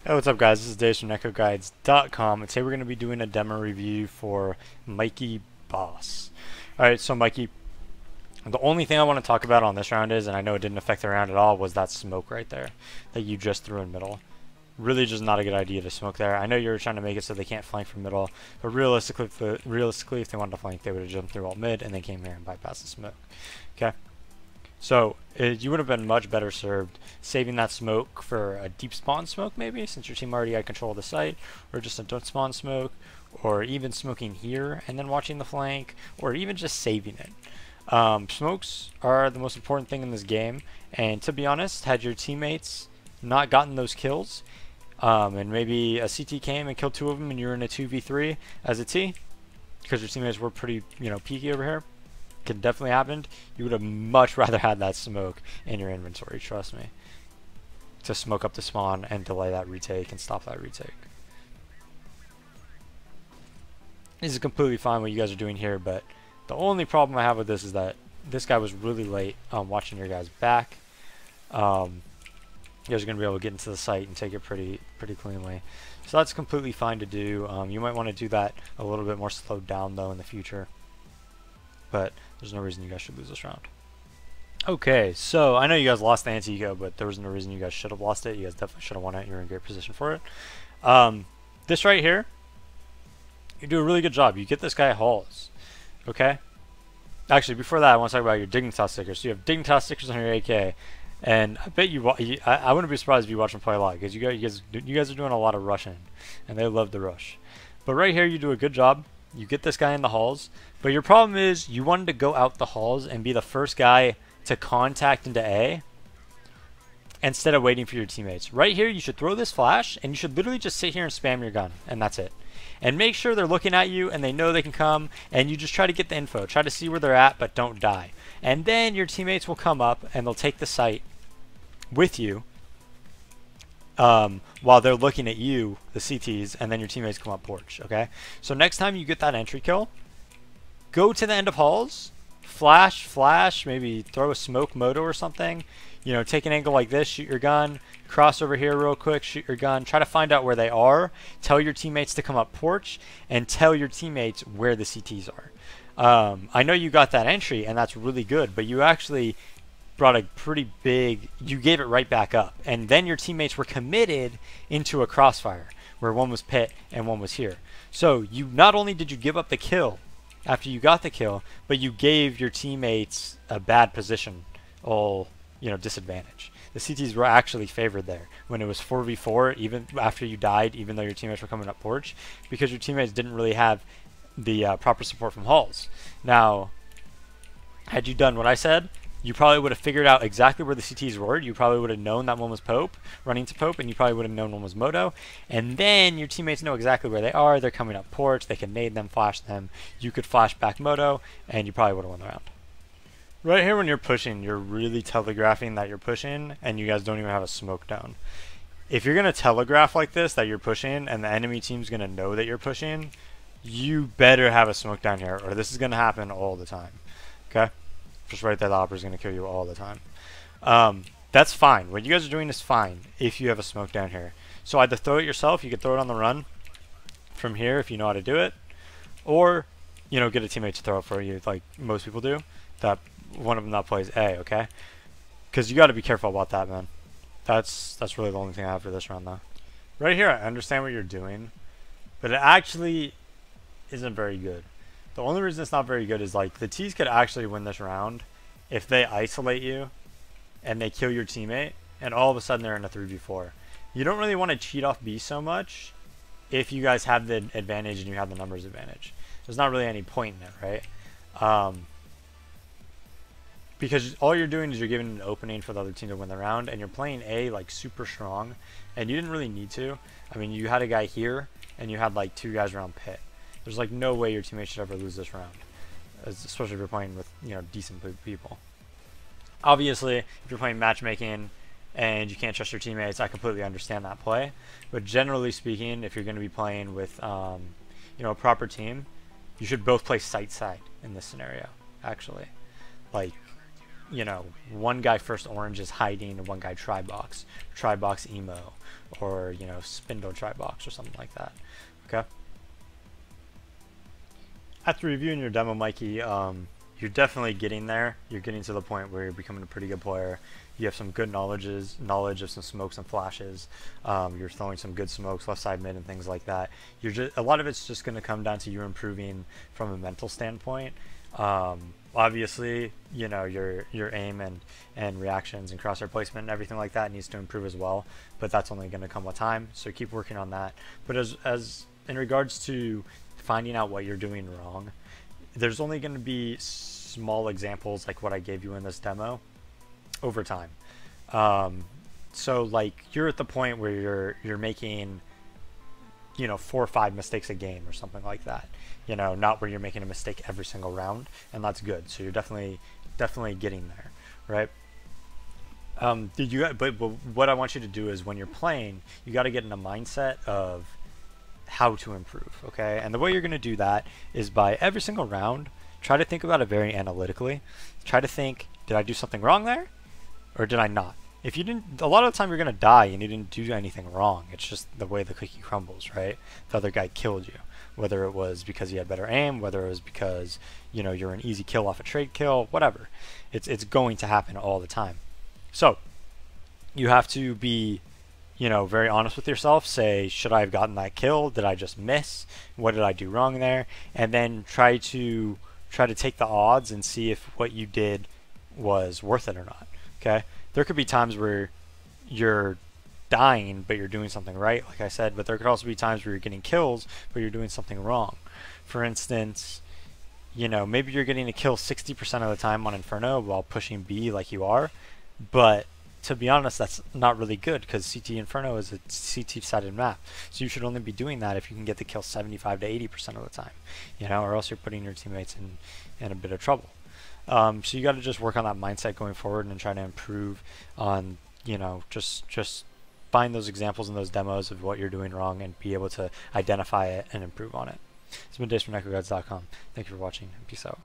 Hey, what's up guys? This is Dave from NetcodeGuides.com, and today we're going to be doing a demo review for Mikeyy boss. Alright, so Mikeyy, the only thing I want to talk about on this round is, and I know it didn't affect the round at all, was that smoke right there that you just threw in middle. Really just not a good idea to smoke there. I know you were trying to make it so they can't flank from middle, but realistically, if they wanted to flank, they would have jumped through all mid and then came here and bypassed the smoke. Okay? So you would have been much better served saving that smoke for a deep spawn smoke maybe, since your team already had control of the site, or just a don't spawn smoke, or even smoking here and then watching the flank, or even just saving it. Smokes are the most important thing in this game, and to be honest, had your teammates not gotten those kills, and maybe a CT came and killed two of them and you're in a 2v3 as a T, because your teammates were pretty, peaky over here, could definitely happen. You would have much rather had that smoke in your inventory, trust me, to smoke up the spawn and delay that retake and stop that retake. This is completely fine what you guys are doing here, but the only problem I have with this is that this guy was really late watching your guys back. You guys are going to be able to get into the site and take it pretty cleanly. So that's completely fine to do. You might want to do that a little bit more slowed down though in the future. But there's no reason you guys should lose this round. Okay, so I know you guys lost the anti-eco, but there was no reason you guys should have lost it. You guys definitely should have won it. You're in great position for it. This right here, you do a really good job. You get this guy halls. Okay? Actually, before that, I want to talk about your Dignitas stickers. So you have Dignitas stickers on your AK, and I bet I wouldn't be surprised if you watch them play a lot, because you guys are doing a lot of rushing, and they love the rush. But right here, you do a good job. You get this guy in the halls, but your problem is you wanted to go out the halls and be the first guy to contact into A instead of waiting for your teammates. Right here, you should throw this flash, and you should literally just sit here and spam your gun, and that's it. And make sure they're looking at you and they know they can come, and you just try to get the info. Try to see where they're at, but don't die. And then your teammates will come up and they'll take the site with you while they're looking at you, the CTs, and then your teammates come up porch, okay? So next time you get that entry kill, go to the end of halls, flash, maybe throw a smoke moto or something, take an angle like this, shoot your gun, cross over here real quick, shoot your gun, try to find out where they are, tell your teammates to come up porch, and tell your teammates where the CTs are. I know you got that entry, and that's really good, but you actually brought a pretty big, you gave it right back up, and then your teammates were committed into a crossfire where one was pit and one was here. So you not only did you give up the kill after you got the kill, but you gave your teammates a bad position, disadvantage. The CTs were actually favored there when it was 4v4, even after you died, even though your teammates were coming up porch, because your teammates didn't really have the proper support from halls. Now, had you done what I said, you probably would have figured out exactly where the CTs were. You probably would have known that one was Pope, running to Pope, and you probably would have known one was Moto. And then your teammates know exactly where they are. They're coming up porch. They can nade them, flash them. You could flash back Moto, and you probably would have won the round. Right here when you're pushing, you're really telegraphing that you're pushing, and you guys don't even have a smoke down. If you're going to telegraph like this, that you're pushing, and the enemy team's going to know that you're pushing, you better have a smoke down here, or this is going to happen all the time. Okay? Just right there, the opera's going to kill you all the time. That's fine. What you guys are doing is fine if you have a smoke down here. So either throw it yourself, you could throw it on the run from here if you know how to do it, or get a teammate to throw it for you like most people do. That one of them that plays A, okay? Because you got to be careful about that, man. That's really the only thing I have for this round, though. Right here, I understand what you're doing, but it actually isn't very good. The only reason it's not very good is like the T's could actually win this round if they isolate you and they kill your teammate and all of a sudden they're in a 3v4. You don't really want to cheat off B so much if you guys have the advantage and you have the numbers advantage. There's not really any point in it, right? Because all you're doing is you're giving an opening for the other team to win the round, and you're playing A like super strong, and you didn't really need to. I mean, you had a guy here and you had like two guys around pit. There's like no way your teammates should ever lose this round, especially if you're playing with decent people. Obviously, if you're playing matchmaking and you can't trust your teammates, I completely understand that play. But generally speaking, if you're going to be playing with a proper team, you should both play site side in this scenario. Actually, like you know, one guy first orange is hiding and one guy tri-box emo, or, you know, spindle tri-box or something like that. Okay. After reviewing your demo, Mikeyy, you're definitely getting there. You're getting to the point where you're becoming a pretty good player. You have some good knowledge of some smokes and flashes. You're throwing some good smokes, left side mid and things like that. A lot of it's just going to come down to you improving from a mental standpoint. Obviously, you know, your aim and reactions and crosshair placement and everything like that needs to improve as well, but that's only going to come with time, so keep working on that. But as in regards to finding out what you're doing wrong, there's only going to be small examples like what I gave you in this demo over time. So like you're at the point where you're making, you know, 4 or 5 mistakes a game or something like that, you know, not where you're making a mistake every single round, and that's good. So you're definitely getting there, right? But what I want you to do is when you're playing, you got to get in a mindset of how to improve, okay? And the way you're going to do that is by every single round, try to think about it very analytically. Try to think, did I do something wrong there, or did I not? If you didn't, a lot of the time you're going to die and you didn't do anything wrong. It's just the way the cookie crumbles, right? The other guy killed you, whether it was because he had better aim, whether it was because, you know, you're an easy kill off a trade kill, whatever. It's going to happen all the time. So you have to be, you know, very honest with yourself. Say, should I have gotten that kill? Did I just miss? What did I do wrong there? And then try to take the odds and see if what you did was worth it or not. Okay? There could be times where you're dying but you're doing something right, like I said, but there could also be times where you're getting kills but you're doing something wrong. For instance, you know, maybe you're getting a kill 60% of the time on Inferno while pushing B like you are, but to be honest, that's not really good because CT Inferno is a CT-sided map. So you should only be doing that if you can get the kill 75 to 80% of the time, you know, or else you're putting your teammates in a bit of trouble. So you got to just work on that mindset going forward and try to improve on, you know, just find those examples in those demos of what you're doing wrong and be able to identify it and improve on it. It's been Daze from NetcodeGuides.com. Thank you for watching, and peace out.